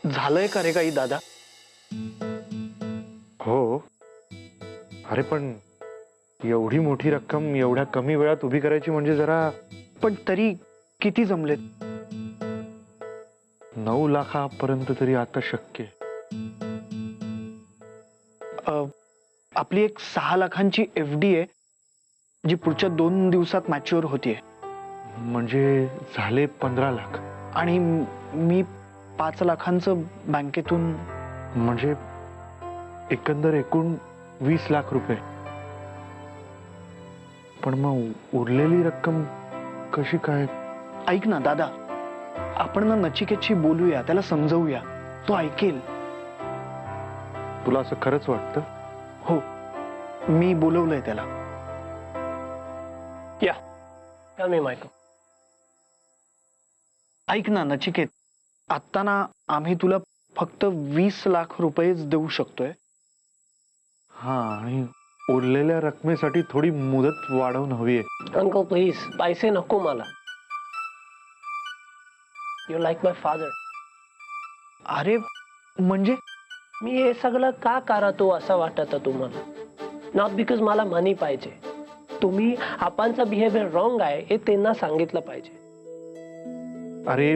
झालंय का रे काही दादा? हो. अरे पण एवढी मोठी रक्कम एवढ्या कमी वेळात उभी करायची म्हणजे जरा. पण तरी किती जमलेत? 9 लाखापर्यंत तरी आता शक्य आहे. आपली एक 6 लाखांची FD आहे जी पुढच्या 2 दिवसात मॅच्युअर होतीये. म्हणजे झाले 15 लाख. आणि मी 5 लाखांचं बँकेतून. म्हणजे एकंदर एकूण 20 लाख रुपये. पण मग उरलेली रक्कम कशी काय? ऐक ना दादा, आपण ना नचिकेतशी बोलूया, त्याला समजवूया, तो ऐकेल. तुला असं खरंच वाटतं? हो, मी बोलवलंय त्याला. या tell me, Michael. ऐक ना नचिकेत, आत्ता ना आम्ही तुला फक्त 20 लाख रुपयेच देऊ शकतोय. हा, आणि उरलेल्या रकमेसाठी थोडी मुदत वाढवून हवी आहे. Uncle, please, पैसे नको मला. You like my father. अरे म्हणजे मी हे सगळं का करतो असं वाटतं तुम्हाला? नॉट बिकॉज मला मनी पाहिजे. तुम्ही आपणचा बिहेवियर रॉंग आहे हे त्यांना सांगितलं पाहिजे. अरे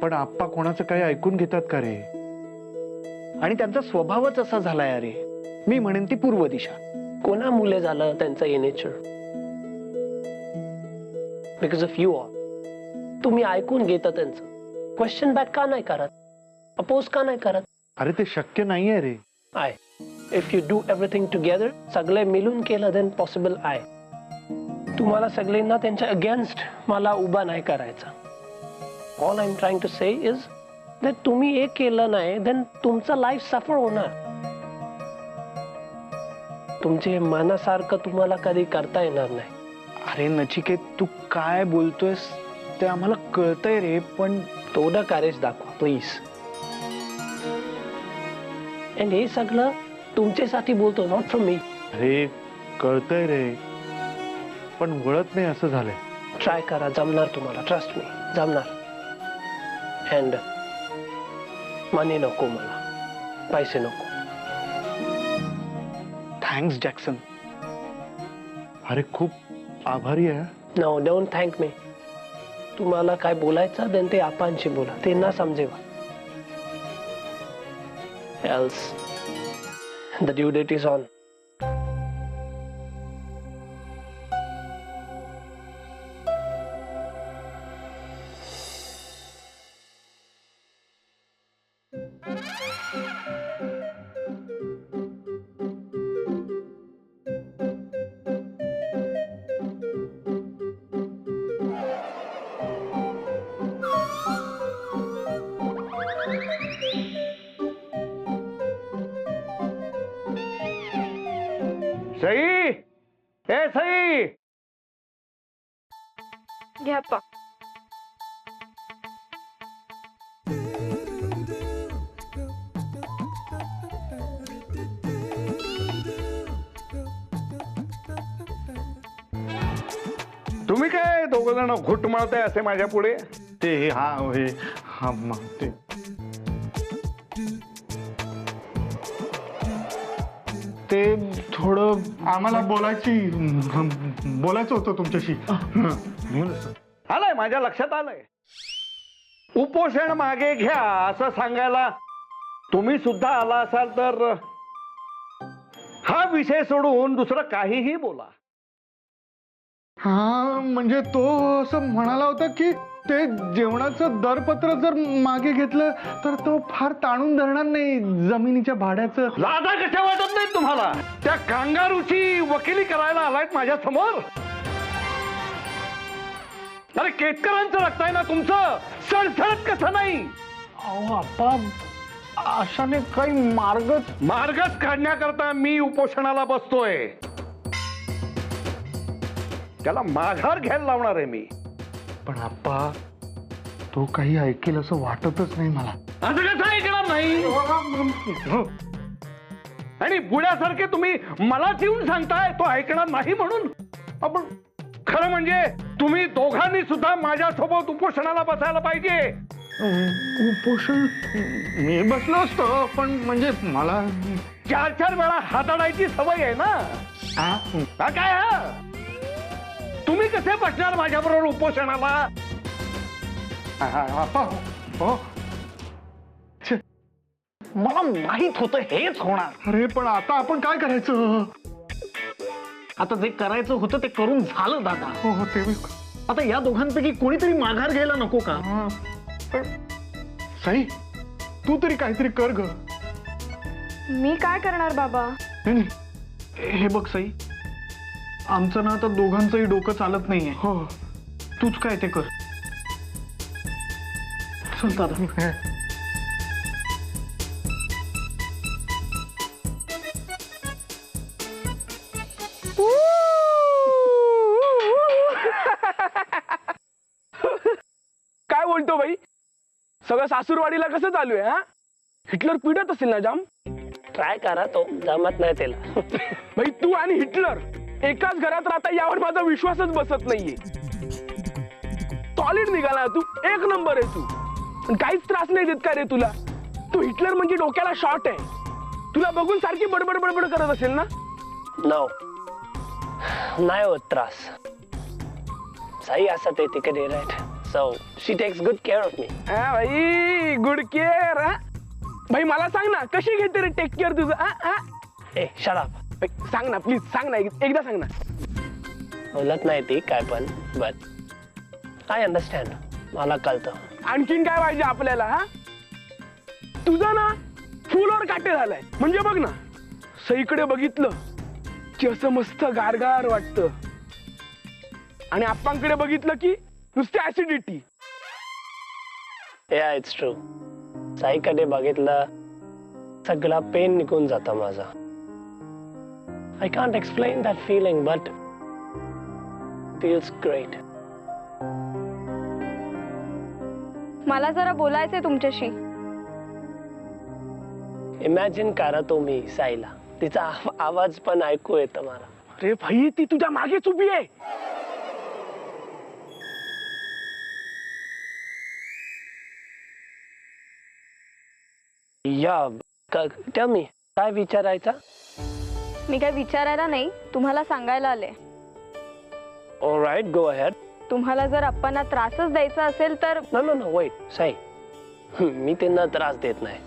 पण आप्पा कोणाचं काही ऐकून घेतात का रे? आणि त्यांचा स्वभावच असा झालाय. अरे मी म्हणेन ती पूर्व दिशा. कोणा मुले झालं त्यांचं हे nature? Because of you all. तुम्ही ऐकून घेता त्यांचं. क्वेश्चन बॅक का नाही करत? अपोज का नाही करत? अरे ते शक्य नाहीये रे. आहे. If you do everything together, सगळे मिळून केलं देन पॉसिबल आहे. तुम्हाला सगळ्यांना त्यांच्या अगेन्स्ट मला उभा नाही करायचा. All I am trying to say is that तुम्ही हे केलं नाही देन तुमचं लाईफ सफर होणार. तुमचे मनासारखं तुम्हाला कधी करता येणार नाही. अरे नचिकेत, तू काय बोलतोयस ते आम्हाला कळतंय रे, पण थोडं कॅरेज दाखवा प्लीज. अँड हे सगळं तुमच्यासाठी बोलतो, नॉट फ्रॉम मी. अरे कळतंय रे, पण वळत नाही असं झालंय. ट्राय करा, जमणार तुम्हाला. ट्रस्ट मी, जमणार. अँड मनी नको मला, पैसे नको. Thanks Jackson. अरे खूप आभारी आहे. नो, डोंट थँक मी. तुम्हाला काय बोलायचं देन ते आपणशी बोला, त्यांना समजेवा. Else the due date is on. Sai, ए सई. घ्या पा. तुम्ही काय दोघ जण घुट मारताय असे माझ्या पुढे? ते हा मग ते थोडं आम्हाला बोलायचं होतं तुमच्याशी. आलंय, माझ्या लक्षात आलंय. उपोषण मागे घ्या असं सांगायला तुम्ही सुद्धा आला असाल तर हा विषय सोडून दुसरं काहीही बोला. हा म्हणजे तो असं म्हणाला होता की ते जेवणाचं दरपत्र जर मागे घेतलं तर तो फार ताणून धरणार नाही जमिनीच्या भाड्याचं. लाजा कशा वाटत नाहीत तुम्हाला? त्या कांगारूची वकिली करायला आलायत माझ्या समोर. अरे केतकरांचं रक्त आहे ना तुमचं, सळसळत कसं नाही? अहो आप्पा, अशाने काही मार्गच काढण्याकरता मी उपोषणाला बसतोय. त्याला माघार घ्यायला लावणार आहे मी. पण आप्पा, तो काही ऐकेल असं वाटतच नाही मला. असं कसं ऐकणार नाही? आणि बुड्यासारखे तुम्ही मलाच येऊन सांगताय तो ऐकणार नाही म्हणून. आपण खरं म्हणजे तुम्ही दोघांनी सुद्धा माझ्यासोबत उपोषणाला बसायला पाहिजे. उपोषण मी बसलो असतो, पण म्हणजे मला 4-4 वेळा हात आडायची सवय आहे ना. हा काय हा? तुम्ही कसे बसणार माझ्या बरोबर उपोषणाला? हो. मला माहित होतं हेच होणार. अरे पण आता आपण काय करायचं? आता जे करायचं होतं ते करून झालं दादा. हो ते मी आता या दोघांपैकी कोणीतरी माघार घ्यायला नको का? पण साई, तू तरी काहीतरी कर ग. मी काय करणार बाबा? नाही नाही. हे बघ साई, आमचं ना आता दोघांचंही डोकं चालत नाहीये. हो तूच काय ते कर. चल दादा. काय बोलतो भाई? सगळं सासूरवाडीला कसं चालू आहे? हा, हिटलर पिडत असेल ना जाम? ट्राय करा, तो जमत नाही त्याला. भाई तू आणि हिटलर एकाच घरात राहता यावर माझा विश्वासच बसत नाहीये. सॉलिड निघाला तू, एक नंबर आहे तू. पण काहीच त्रास नाही देत का रे तुला? तू हिटलर म्हणजे डोक्याला शॉर्ट आहे. तुला बघून सारखी बडबड बडबड करत असेल ना? नो, नाही होत त्रास. साई असं ते तिकडे right. So she takes good care of me. हा भाई, गुड केअर. हा भाई, मला सांग ना कशी घेते रे टेक केअर तुझं? ए शट अप. सांग ना प्लीज, सांग ना, एकदा सांग ना. बोलत नाही ती काय पण, बट आय अंडरस्टँड. मला कळतं. आणखीन काय पाहिजे आपल्याला? हा, तुझं ना फुलवर काटे झालाय. म्हणजे बघ ना, सईकडे बघितलं की असं मस्त गारगार वाटतं, आणि आप्पांकडे बघितलं की नुसती ऍसिडिटी. या इट्स ट्रू. साईकडे बघितलं सगळा पेन निघून जाता माझा. I can't explain that feeling, but feels great. मला जरा बोलायचंय तुमच्याशी. इमॅजिन करा तुम्ही साईला, तिचा आवाज पण ऐकू येतं मला. अरे भाई, ती तुझ्या मागेच उभी आहे. या टेल मी, काय विचारायचा? मी काय विचारायला नाही, तुम्हाला सांगायला आले. Alright, go ahead. तुम्हाला जर अप्पांना त्रासच द्यायचा असेल तर no no no, wait Sai, मी त्यांना त्रास देत नाही.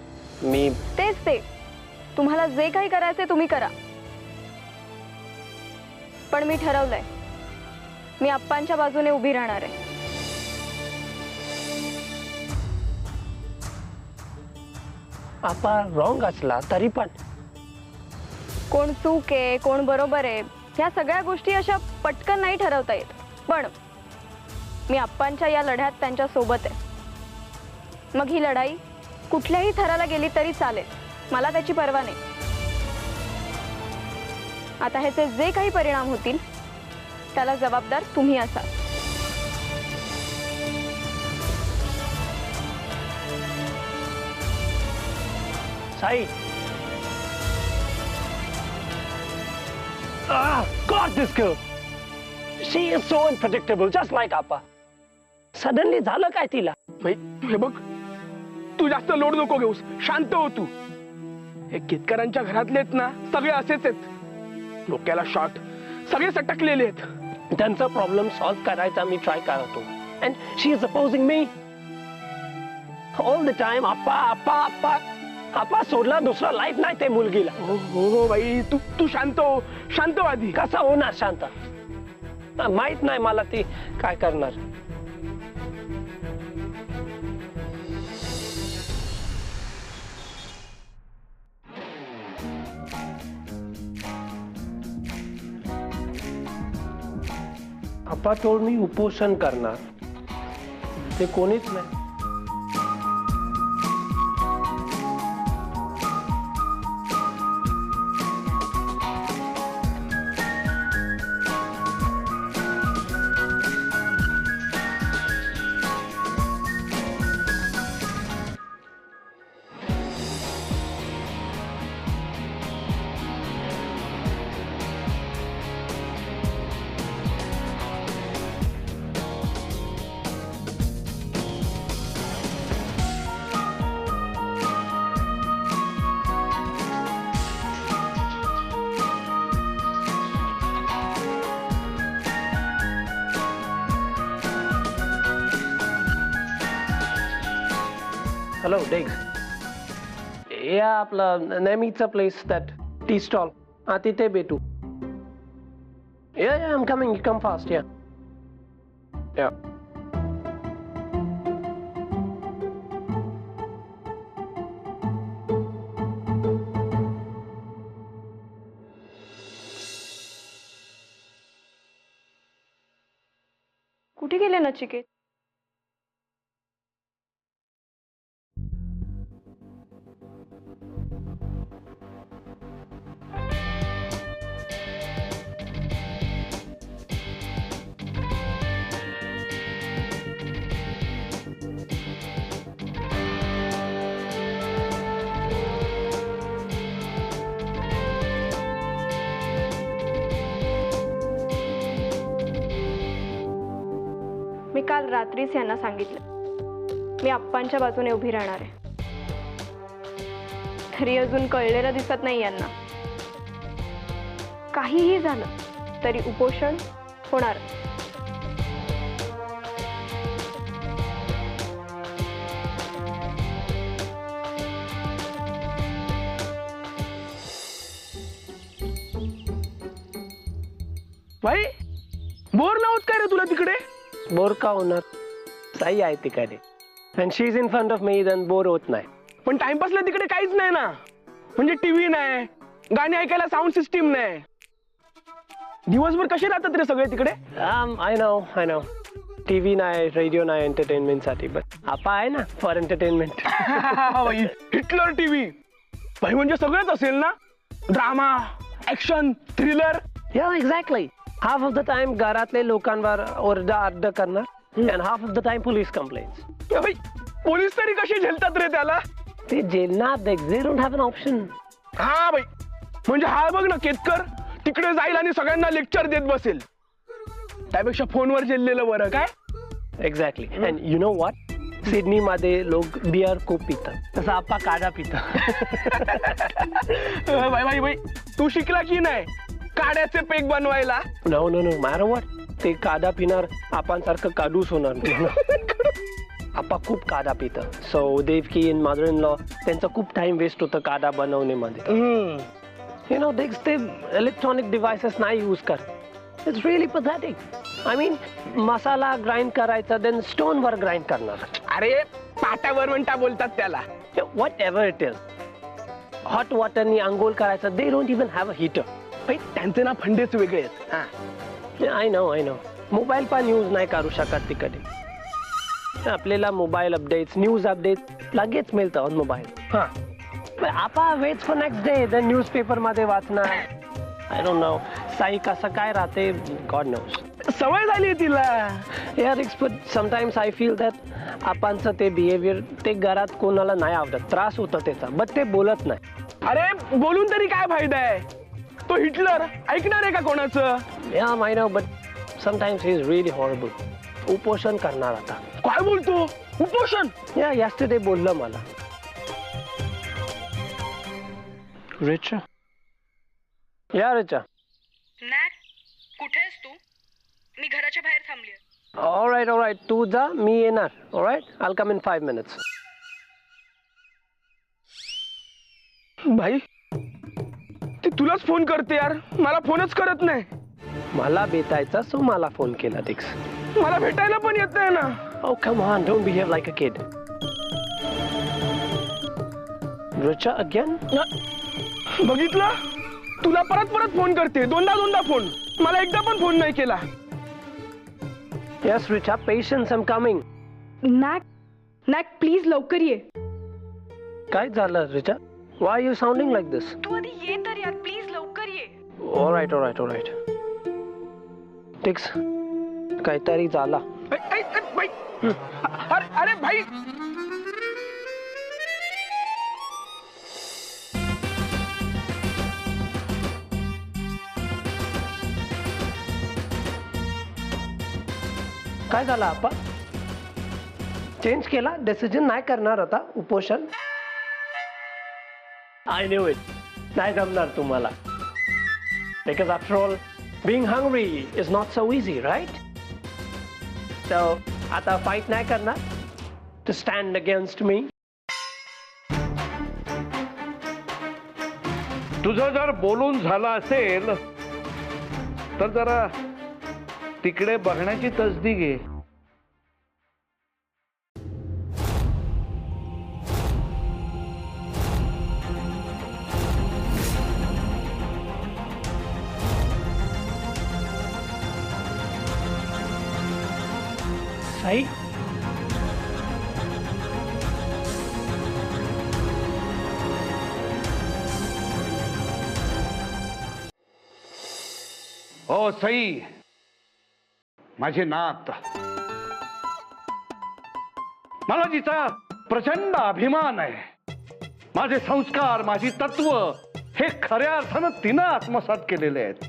मी तेच ते. तुम्हाला जे काही करायचंय तुम्ही करा, पण मी ठरवलंय, मी अप्पांच्या बाजूने उभी राहणार आहे. आपा रॉंग असला तरी पण कोण चूक आहे कोण बरोबर आहे ह्या सगळ्या गोष्टी अशा पटकन नाही ठरवता येत. पण मी अप्पांच्या या लढ्यात त्यांच्या सोबत आहे. मग ही लढाई कुठल्याही थराला गेली तरी चालेल, मला त्याची पर्वा नाही. आता ह्याचे जे काही परिणाम होतील त्याला जबाबदार तुम्ही असाल. Sai, God, this girl. She is so unpredictable, just like Appa. Suddenly झालं काय तिला? भाई हे बघ, तू जास्त लोड नको घेऊस, शांत हो तू. हे केतकरांच्या घरातलेत ना, सगळे असेच आहेत. डोक्याला शॉर्ट, सगळे सटकलेले आहेत. त्यांचा प्रॉब्लेम सॉल्व्ह करायचा मी ट्राय करतो. And she is opposing me. All the time, Appa. आपा सोडला दुसरा लाईफ नाही ते मुलगीला. हो हो भाई, तू शांत हो, शांतवादी. कसा होणार शांत? माहित नाही मला ती काय करणार. आपा told मी उपोषण करणार, ते कोणीच नाही. हॅलो डेग या आपलं नेहमीचं प्लेस दॅट टी स्टॉल हा तिथे भेटू या I am coming you come fast या या कुठे गेले नचिकेत? मी काल रात्रीच यांना सांगितलं मी आप्पांच्या बाजूने उभी राहणार आहे. तरी अजून कळलेलं दिसत नाही यांना. काहीही झालं तरी उपोषण होणार. भाई बोर ना होत काय रे तुला तिकडे? बोर का होणार साई आहे तिकडे and she is in front of me then bore होत नाही. पण टाइमपासला तिकडे काहीच नाही ना. म्हणजे टीव्ही नाही, गाणी ऐकायला साऊंड सिस्टीम नाही. दिवसभर कसे राहतात रे सगळे तिकडे? आय नो टीव्ही नाही, रेडिओ नाही एंटरटेनमेंट साठी, पण आपा आहे ना फॉर एंटरटेनमेंट. हिटलर टीव्ही भाई म्हणजे सगळंच असेल ना. Drama, action, thriller. Yeah exactly. Half of the time घरातले लोकांवर ओरडा आरडा करणार and half of the time police complaints. Police तरी कशी झेलतात रे त्याला? ते जेलना they don't have an option. हा भाई म्हणजे हा बघ ना केतकर तिकडे जाईल आणि सगळ्यांना लेक्चर देत बसेल त्यापेक्षा फोनवर झेललेलं बरं काय? Exactly. And you know what, Sydney मध्ये लोक बियर खूप पितात तसं आपा काढा पिता. भाई भाई भाई तू शिकला की नाही काड्याचे पेक बनवायला? No no no matter what, ते काढा पिणार आपणसारखं काढूच होणार नाही. आपा खूप काढा पितं. So Devaki in mother in law त्यांचा खूप टाइम वेस्ट होतं काढा बनवण्यामध्ये. यु नो ते इलेक्ट्रॉनिक डिव्हाइसेस नाही यूज कर. It's really pathetic. I mean masala grind करायचा देन स्टोनवर ग्राइंड करणार. अरे पाट्यावर म्हणता बोलतात त्याला. Whatever it is. Hot वॉटरनी अंघोळ करायचं. They don't even have a heater. त्यांचे ना फंडेच वेगळे आहेत. आय नो मोबाईल पण यूज नाही करू शकत तिकडे. आपल्याला मोबाईल अपडेट्स, न्यूज अपडेट लगेच मिळतं ऑन मोबाईल. आपा wait for next day then newspaper मध्ये वाचणार. आय डोंट नो साई कसं काय राहते गॉड नोस. सवय झाली तिला यार. But sometimes I feel that आपणचं ते बिहेवियर ते घरात कोणाला नाही आवडत. त्रास होतं त्याचा बट ते बोलत नाही. अरे बोलून तरी काय फायदा आहे? तो हिटलर ऐकणार आहे का कोणाचं? या I know but sometimes he is really horrible. उपोषण करणार आता. काय बोलतो? उपोषण? या यस्टरडे बोललं मला. रिचा या रिचा. नॅक कुठे आहेस तू? मी घराच्या बाहेर थांबली. ऑलराईट तू जा मी येणार. All right I come in 5 minutes. भाई ती तुलाच फोन करते यार, मला फोनच करत नाही. मला भेटायचा सो मला फोन केला. दिक्स मला भेटायला पण येत नाही ना. Oh come on, don't behave like a kid. Richa again? बघितलं तुला परत फोन करते. दोनदा फोन. मला एकदा पण फोन नाही केला. Yes Richa, patience, I'm coming. नॅक प्लीज लवकर ये. काय झालं Richa? Why are you sounding like this? तू आधी ये तर यार, प्लीज लवकर ये. Alright. दिक्स काहीतरी झाला. भाई अरे भाई काय झालं आपा? चेंज केला? डिसिजन नाही करणार आता उपोषण? I knew it. नाही जमणार तुम्हाला. Because after all being hungry is not so easy, right? So आता फाईट नाही करणार to stand against me. तुझं जर बोलून झालं असेल तर जरा तिकडे बघण्याची तसदी घे. साई, हो सई, माझे नात, मला जिचा प्रचंड अभिमान आहे. माझे संस्कार, माझी तत्व हे खऱ्या अर्थानं तिनं आत्मसात केलेले आहेत.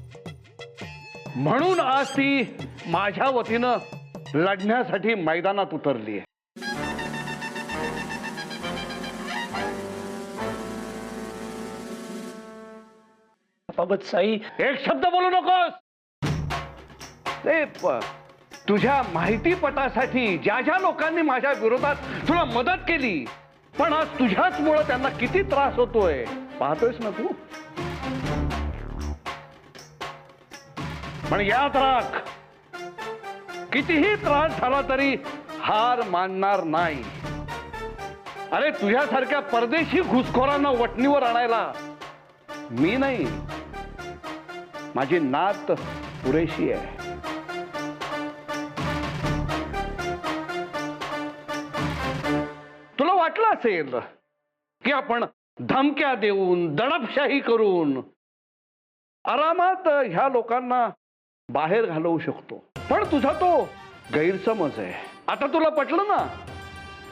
म्हणून आज ती माझ्या वतीनं लढण्यासाठी मैदानात उतरली आहे. बाबत साई, एक शब्द बोलू नकोस. तुझ्या माहितीपटासाठी ज्या ज्या लोकांनी माझ्या विरोधात तुला मदत केली, पण आज तुझ्याचमुळे त्यांना किती त्रास होतोय पाहतोयस ना तू. पण याद राख, कितीही त्रास झाला तरी हार मानणार नाही. अरे तुझ्यासारख्या परदेशी घुसखोरांना वटणीवर आणायला मी नाही, माझी नात पुरेशी आहे. तुला वाटलं असेल की आपण धमक्या देऊन, दडपशाही करून आरामात ह्या लोकांना बाहेर घालवू शकतो, पण तुझा तो गैरसमज आहे. आता तुला पटलं ना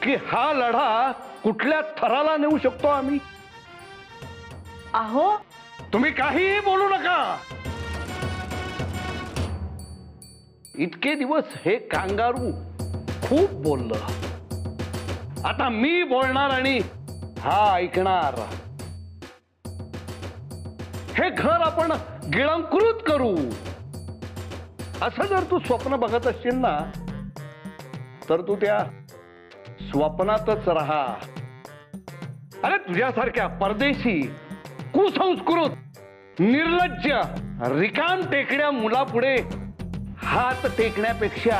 की हा लढा कुठल्या थराला नेऊ शकतो आम्ही. अहो, तुम्ही काहीही बोलू नका. इतके दिवस हे कांगारू खूप बोललं, आता मी बोलणार आणि हा ऐकणार. हे घर आपण गिळंकृत करू असं जर तू स्वप्न बघत असशील ना, तर तू त्या स्वप्नातच राहा. अरे तुझ्यासारख्या परदेशी, कुसंस्कृत, निर्लज्ज, रिकाम टेकड्या मुलापुढे हात टेकण्यापेक्षा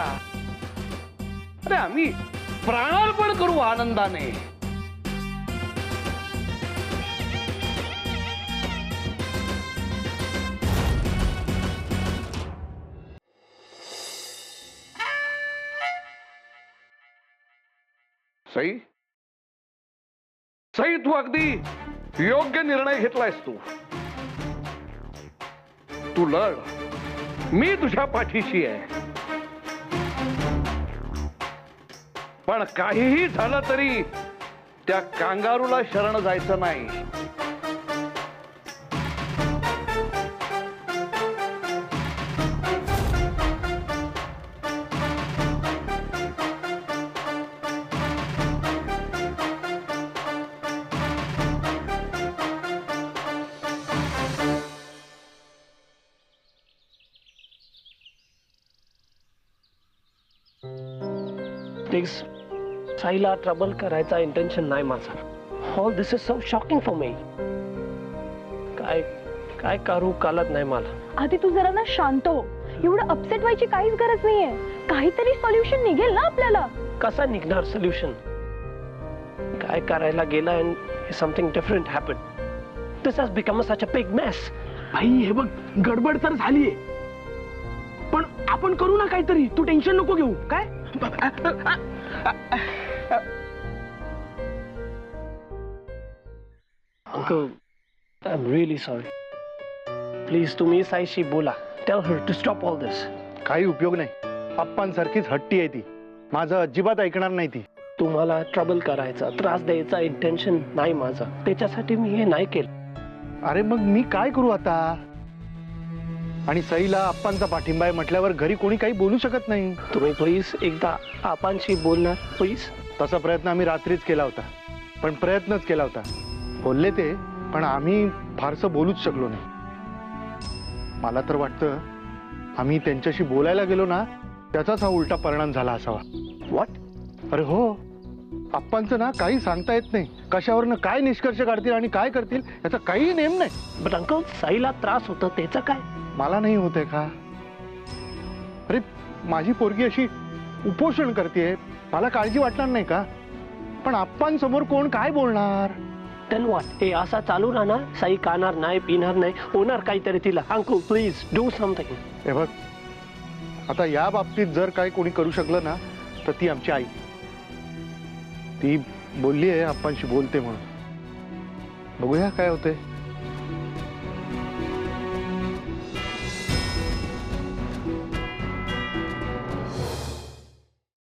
अरे आम्ही प्राणार्पण करू आनंदाने. सई, सई, तू अगदी योग्य निर्णय घेतलायस. तू लढ, मी तुझ्या पाठीशी आहे. पण काहीही झालं तरी त्या कांगारूला शरण जायचं नाही. प्लीज, साईला ट्रबल करायचा इंटेन्शन नाही माझा. All this is so shocking for me. काय काय करू कळत नाही मला. आधी तू जरा ना शांत हो. एवढं अपसेट व्हायची काहीच गरज नाहीये. काहीतरी सॉल्युशन निघेल ना आपल्याला. कसा निघणार सोल्युशन? काय करायला गेला and something different happen. This has become such a big mess. भाई हे बघ, गडबड तर झालीये, पण आपण करू ना काहीतरी. तू टेन्शन नको घेऊ. काय Uncle, I'm really sorry. Please, तुम्ही साईशी बोला. Tell her to stop all this. काही उपयोग नाही. अप्पांसारखीच हट्टी आहे ती. माझं अजिबात ऐकणार नाही ती. तुम्हाला ट्रबल करायचा, त्रास द्यायचा इंटेन्शन नाही माझा. त्याच्यासाठी मी हे नाही केलं. अरे मग मी काय करू आता? आणि सईला अप्पांचा पाठिंबा आहे म्हटल्यावर घरी कोणी काही बोलू शकत नाही. तुम्ही प्लीज एकदा आपणशी बोलणार प्लीज. तसा प्रयत्न आम्ही रात्रीच केला होता, पण प्रयत्नच केला होता. बोलले ते, पण आम्ही फारसं बोलूच शकलो नाही. मला तर वाटतं आम्ही त्यांच्याशी बोलायला गेलो ना, त्याचाच हा उलटा परिणाम झाला असावा. व्हॉट? अरे हो, आप्पांचं ना काही सांगता येत नाही, कशावरनं काय निष्कर्ष काढतील आणि काय करतील याचा काही नेम नाही. बट अंकल साईला त्रास होतं त्याचं काय? मला नाही होते का? अरे माझी पोरगी अशी उपोषण करते, मला काळजी वाटणार नाही का? पण आप्पांसमोर कोण काय बोलणार? Then what? हे असा चालू राहणार, साई खाणार नाही, पिणार नाही, होणार काहीतरी तिला. Uncle please do something. हे बघ, आता या बाबतीत जर काय कोणी करू शकलं ना तर ती आमची आई. ती बोलली आहे आप्पांशी बोलते म्हणून. बघूया काय होते.